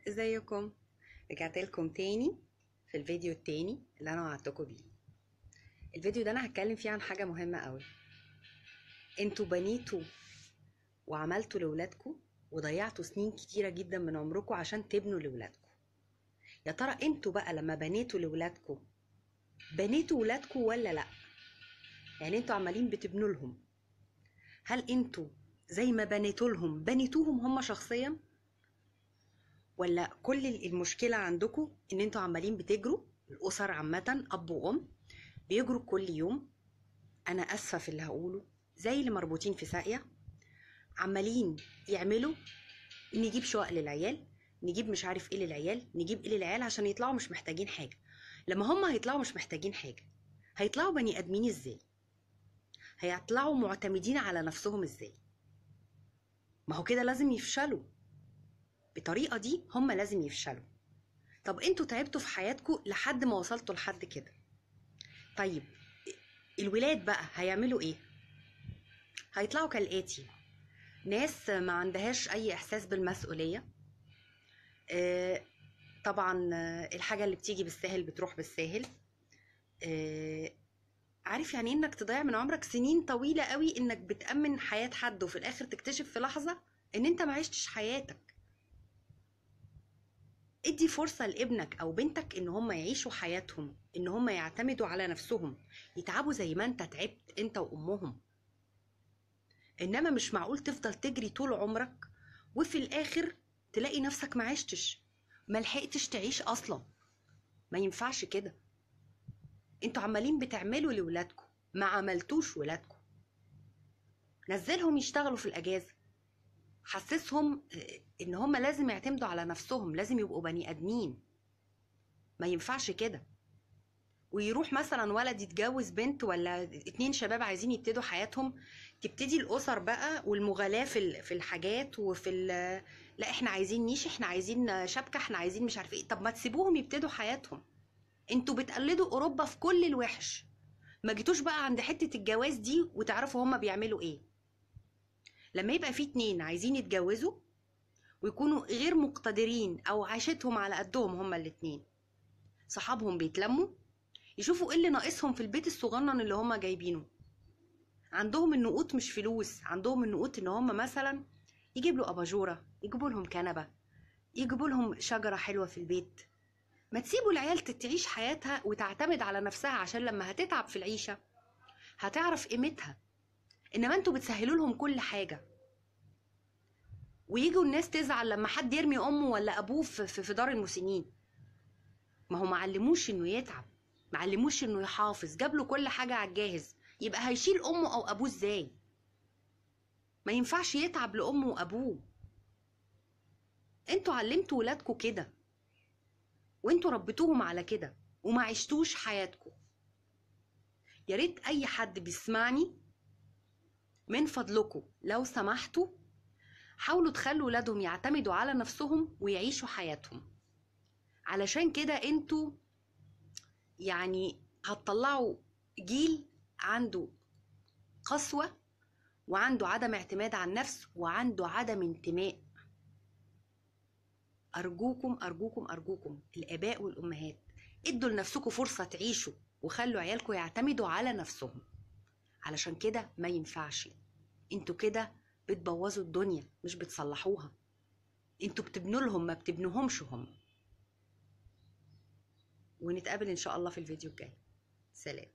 ازيكم؟ رجعت لكم تاني في الفيديو التاني اللي انا وعدتكم بيه. الفيديو ده انا هتكلم فيه عن حاجه مهمه قوي. انتوا بنيتوا وعملتوا لولادكم وضيعتوا سنين كتيره جدا من عمركم عشان تبنوا لولادكم. يا ترى انتوا بقى لما بنيتوا لولادكم بنيتوا ولادكم ولا لا؟ يعني انتوا عمالين بتبنوا لهم، هل انتوا زي ما بنيتوا لهم بنيتوهم هم شخصيا، ولا كل المشكله عندكم ان انتوا عمالين بتجروا؟ الاسر عامه اب وام بيجروا كل يوم، انا اسفه في اللي هقوله، زي اللي مربوطين في ساقيه، عمالين يعملوا نجيب شقق للعيال، نجيب مش عارف ايه للعيال، نجيب ايه للعيال عشان يطلعوا مش محتاجين حاجه. لما هم هيطلعوا مش محتاجين حاجه هيطلعوا بني ادمين ازاي؟ هيطلعوا معتمدين على نفسهم ازاي؟ ما هو كده لازم يفشلوا، بطريقه دي هم لازم يفشلوا. طب انتوا تعبتوا في حياتكم لحد ما وصلتوا لحد كده، طيب الولاد بقى هيعملوا ايه؟ هيطلعوا كالآتي: ناس ما عندهاش أي إحساس بالمسؤولية. طبعا الحاجة اللي بتيجي بالساهل بتروح بالساهل. عارف يعني إنك تضيع من عمرك سنين طويلة قوي إنك بتأمن حياة حد وفي الآخر تكتشف في لحظة إن أنت ما عشتش حياتك. ادي فرصة لابنك أو بنتك إن هم يعيشوا حياتهم، إن هم يعتمدوا على نفسهم، يتعبوا زي ما أنت تعبت أنت وأمهم. انما مش معقول تفضل تجري طول عمرك وفي الاخر تلاقي نفسك ما عشتش، ما لحقتش تعيش اصلا. ما ينفعش كده. انتوا عمالين بتعملوا لولادكم، ما عملتوش ولادكم. نزلهم يشتغلوا في الاجازه، حسسهم ان هم لازم يعتمدوا على نفسهم، لازم يبقوا بني ادمين. ما ينفعش كده. ويروح مثلا ولد يتجوز بنت ولا اتنين شباب عايزين يبتدوا حياتهم، تبتدي الاسر بقى والمغالاة في الحاجات لا احنا عايزين نيش، احنا عايزين شبكة، احنا عايزين مش عارف ايه. طب ما تسيبوهم يبتدوا حياتهم. انتوا بتقلدوا اوروبا في كل الوحش، ما جيتوش بقى عند حتة الجواز دي وتعرفوا هما بيعملوا ايه. لما يبقى في اتنين عايزين يتجوزوا ويكونوا غير مقتدرين او عاشتهم على قدهم هما الاتنين، صحابهم بيتلموا يشوفوا ايه اللي ناقصهم في البيت الصغنن اللي هم جايبينه. عندهم النقوط مش فلوس، عندهم النقوط ان هم مثلا يجيب له اباجوره، يجيبوا لهم كنبه، يجيبوا لهم شجره حلوه في البيت. ما تسيبوا العيال تعيش حياتها وتعتمد على نفسها، عشان لما هتتعب في العيشه هتعرف قيمتها. انما انتوا بتسهلوا لهم كل حاجه، ويجوا الناس تزعل لما حد يرمي امه ولا ابوه في دار المسنين. ما هو معلموش انه يتعب، معلموش انه يحافظ، جاب له كل حاجه على الجاهز، يبقى هيشيل امه او ابوه ازاي؟ ما ينفعش يتعب لامه وابوه. انتوا علمتوا ولادكم كده، وانتوا ربيتوهم على كده وما عشتوش حياتكم. يا ريت اي حد بيسمعني من فضلكم لو سمحتوا حاولوا تخلوا ولادهم يعتمدوا على نفسهم ويعيشوا حياتهم. علشان كده انتوا يعني هتطلعوا جيل عنده قسوة، وعنده عدم اعتماد على النفس، وعنده عدم انتماء. أرجوكم أرجوكم أرجوكم الآباء والأمهات، ادوا لنفسكم فرصة تعيشوا وخلوا عيالكم يعتمدوا على نفسهم. علشان كده ما ينفعش. انتوا كده بتبوظوا الدنيا مش بتصلحوها. انتوا بتبنوا لهم ما بتبنوهمش هم. ونتقابل إن شاء الله في الفيديو الجاي. سلام.